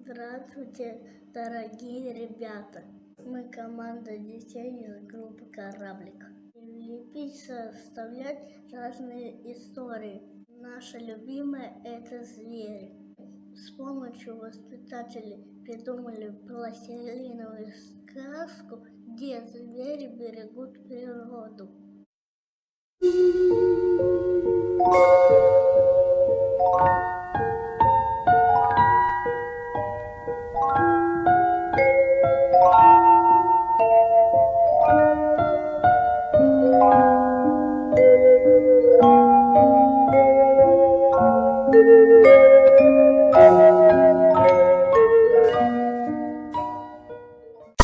Здравствуйте, дорогие ребята! Мы команда детей из группы «Кораблик». Лепить, составлять разные истории. Наша любимая – это звери. С помощью воспитателей придумали пластилиновую сказку, где звери берегут природу.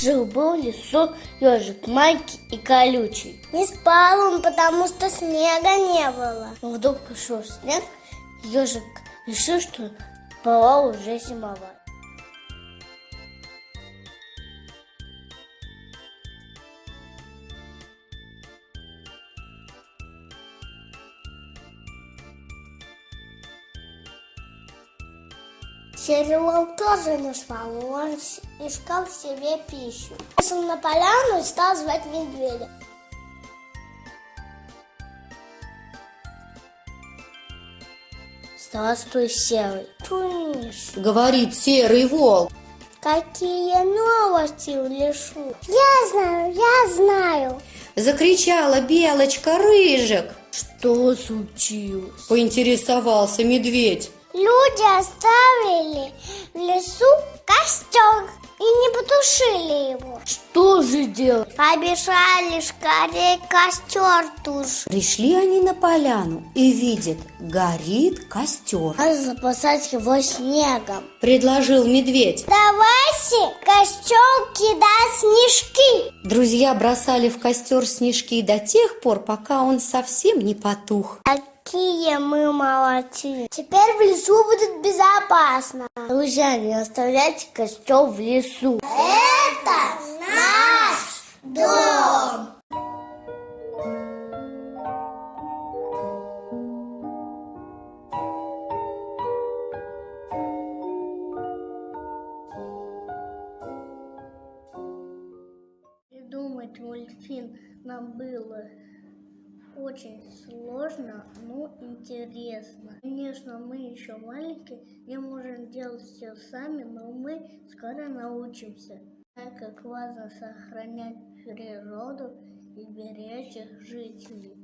Жил-был в лесу ежик маленький и колючий. Не спал он, потому что снега не было. Но вдруг пришел снег, ежик решил, что пора уже зимовать. Серый волк тоже не спал, он искал себе пищу. Вышел на поляну и стал звать медведя. Здравствуй, Серый. Туниш, Говорит серый волк. какие новости в лесу? Я знаю. Закричала белочка Рыжик. Что случилось? Поинтересовался медведь. Люди оставили в лесу костер и не потушили его. Что же делать? Побежали скорее костер тушить. Пришли они на поляну и видят, горит костер. Надо запасать его снегом. Предложил медведь. Давайте костер кидать снежки. Друзья бросали в костер снежки до тех пор, пока он совсем не потух. Какие мы молодцы. Теперь в лесу будет безопасно. Друзья, не оставляйте костер в лесу. Это наш дом. Придумать мультфильм нам было очень сложно, но интересно. Конечно, мы еще маленькие, не можем делать все сами, но мы скоро научимся. Так как важно сохранять природу и беречь их жителей.